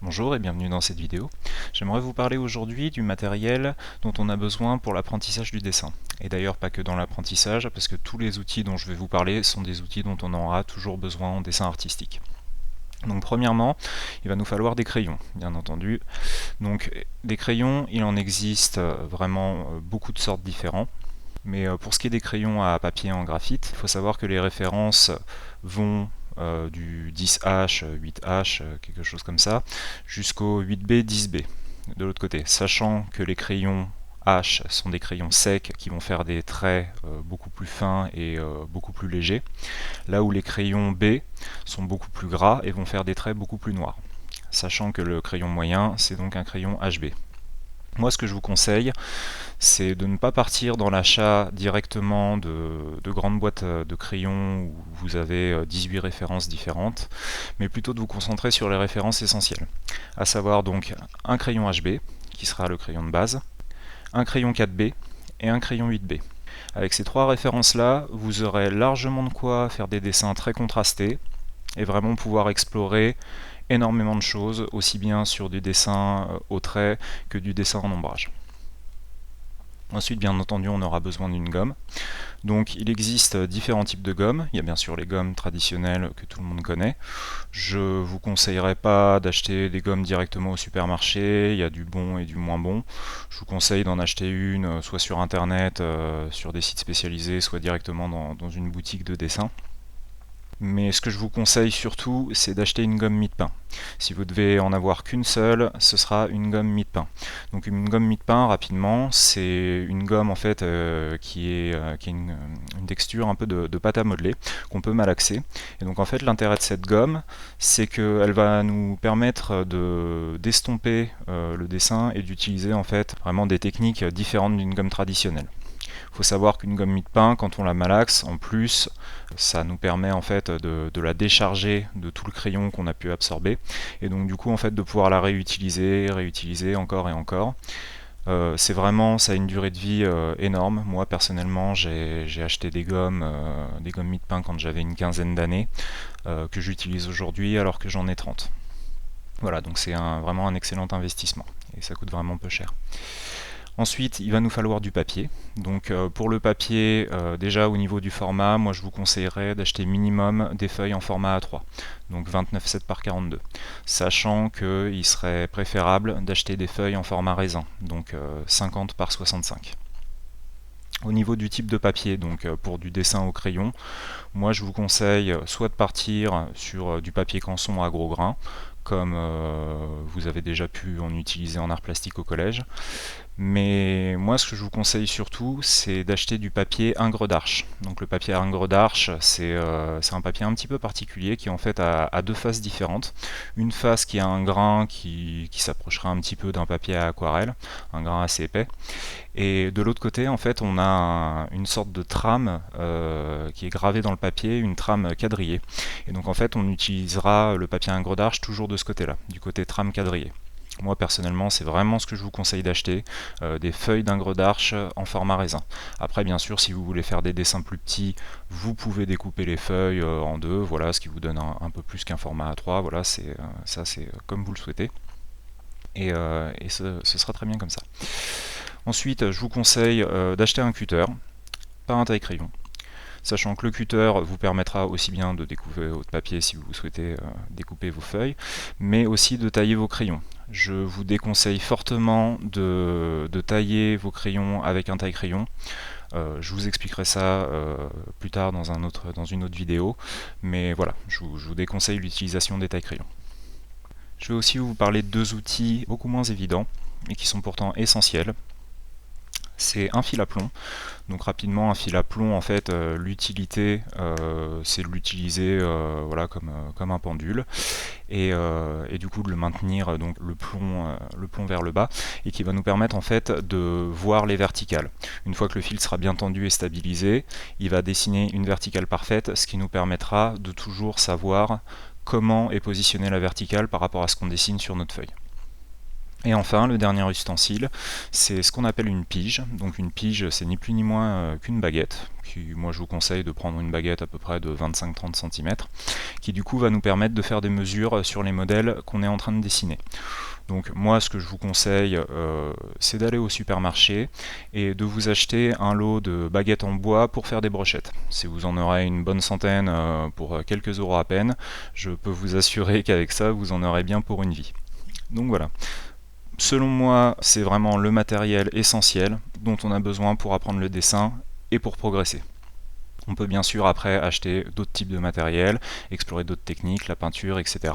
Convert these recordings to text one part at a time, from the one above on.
Bonjour et bienvenue dans cette vidéo. J'aimerais vous parler aujourd'hui du matériel dont on a besoin pour l'apprentissage du dessin. Et d'ailleurs pas que dans l'apprentissage, parce que tous les outils dont je vais vous parler sont des outils dont on aura toujours besoin en dessin artistique. Donc premièrement, il va nous falloir des crayons, bien entendu. Donc des crayons, il en existe vraiment beaucoup de sortes différentes. Mais pour ce qui est des crayons à papier en graphite, il faut savoir que les références vont du 10H, 8H, quelque chose comme ça, jusqu'au 8B, 10B de l'autre côté. Sachant que les crayons H sont des crayons secs qui vont faire des traits beaucoup plus fins et beaucoup plus légers, là où les crayons B sont beaucoup plus gras et vont faire des traits beaucoup plus noirs. Sachant que le crayon moyen, c'est donc un crayon HB. Moi, ce que je vous conseille, c'est de ne pas partir dans l'achat directement de grandes boîtes de crayons où vous avez 18 références différentes, mais plutôt de vous concentrer sur les références essentielles, à savoir donc un crayon HB, qui sera le crayon de base, un crayon 4B et un crayon 8B. Avec ces trois références-là, vous aurez largement de quoi faire des dessins très contrastés et vraiment pouvoir explorer énormément de choses, aussi bien sur du dessin au trait que du dessin en ombrage. Ensuite, bien entendu, on aura besoin d'une gomme. Donc, il existe différents types de gommes. Il y a bien sûr les gommes traditionnelles que tout le monde connaît. Je ne vous conseillerais pas d'acheter des gommes directement au supermarché. Il y a du bon et du moins bon. Je vous conseille d'en acheter une, soit sur internet, sur des sites spécialisés, soit directement dans une boutique de dessin. Mais ce que je vous conseille surtout, c'est d'acheter une gomme mie-de-pain. Si vous devez en avoir qu'une seule, ce sera une gomme mie-de-pain. Donc une gomme mie-de-pain, rapidement, c'est une gomme en fait qui a une texture un peu de pâte à modeler, qu'on peut malaxer. Et donc en fait l'intérêt de cette gomme, c'est qu'elle va nous permettre d'estomper le dessin et d'utiliser en fait vraiment des techniques différentes d'une gomme traditionnelle. Il faut savoir qu'une gomme mie-de-pain, quand on la malaxe, en plus, ça nous permet en fait de la décharger de tout le crayon qu'on a pu absorber, et donc du coup en fait de pouvoir la réutiliser encore et encore. C'est vraiment, ça a une durée de vie énorme. Moi personnellement, j'ai acheté des gommes mie-de-pain quand j'avais une quinzaine d'années, que j'utilise aujourd'hui alors que j'en ai 30. Voilà, donc c'est vraiment un excellent investissement, et ça coûte vraiment peu cher. Ensuite, il va nous falloir du papier. Donc pour le papier, déjà au niveau du format, moi je vous conseillerais d'acheter minimum des feuilles en format A3, donc 29,7 par 42. Sachant qu'il serait préférable d'acheter des feuilles en format raisin, donc 50 par 65. Au niveau du type de papier, donc pour du dessin au crayon, moi je vous conseille soit de partir sur du papier canson à gros grains, comme vous avez déjà pu en utiliser en art plastique au collège. Mais moi, ce que je vous conseille surtout, c'est d'acheter du papier Ingres d'Arche. Donc le papier Ingres d'Arche, c'est un papier un petit peu particulier qui en fait a deux faces différentes. Une face qui a un grain qui s'approchera un petit peu d'un papier à aquarelle, un grain assez épais. Et de l'autre côté, en fait, on a une sorte de trame qui est gravée dans le papier, une trame quadrillée. Et donc en fait, on utilisera le papier Ingres d'Arche toujours de ce côté-là, du côté trame quadrillée. Moi personnellement, c'est vraiment ce que je vous conseille d'acheter, des feuilles d'Ingres d'Arche en format raisin. Après, bien sûr, si vous voulez faire des dessins plus petits, vous pouvez découper les feuilles en deux, voilà, ce qui vous donne un peu plus qu'un format A3, voilà, c'est comme vous le souhaitez. Et ce sera très bien comme ça. Ensuite, je vous conseille d'acheter un cutter, pas un taille-crayon. Sachant que le cutter vous permettra aussi bien de découper votre papier si vous souhaitez découper vos feuilles, mais aussi de tailler vos crayons. Je vous déconseille fortement de tailler vos crayons avec un taille-crayon. Je vous expliquerai ça plus tard dans une autre vidéo, mais voilà, je vous déconseille l'utilisation des taille-crayons. Je vais aussi vous parler de deux outils beaucoup moins évidents, mais qui sont pourtant essentiels. C'est un fil à plomb. Donc rapidement, un fil à plomb, en fait, l'utilité, c'est de l'utiliser voilà, comme un pendule, et du coup de le maintenir donc le plomb vers le bas, et qui va nous permettre en fait de voir les verticales. Une fois que le fil sera bien tendu et stabilisé, il va dessiner une verticale parfaite, ce qui nous permettra de toujours savoir comment est positionnée la verticale par rapport à ce qu'on dessine sur notre feuille. Et enfin, le dernier ustensile, c'est ce qu'on appelle une pige. Donc une pige, c'est ni plus ni moins qu'une baguette. Moi, je vous conseille de prendre une baguette à peu près de 25-30 cm, qui du coup va nous permettre de faire des mesures sur les modèles qu'on est en train de dessiner. Donc moi, ce que je vous conseille, c'est d'aller au supermarché et de vous acheter un lot de baguettes en bois pour faire des brochettes. Si vous en aurez une bonne centaine pour quelques euros à peine, je peux vous assurer qu'avec ça, vous en aurez bien pour une vie. Donc voilà. Selon moi, c'est vraiment le matériel essentiel dont on a besoin pour apprendre le dessin et pour progresser. On peut bien sûr après acheter d'autres types de matériel, explorer d'autres techniques, la peinture, etc.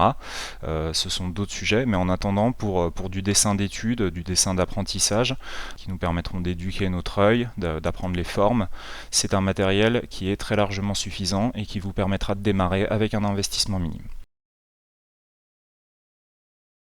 Ce sont d'autres sujets, mais en attendant, pour du dessin d'études, du dessin d'apprentissage, qui nous permettront d'éduquer notre œil, d'apprendre les formes, c'est un matériel qui est très largement suffisant et qui vous permettra de démarrer avec un investissement minime.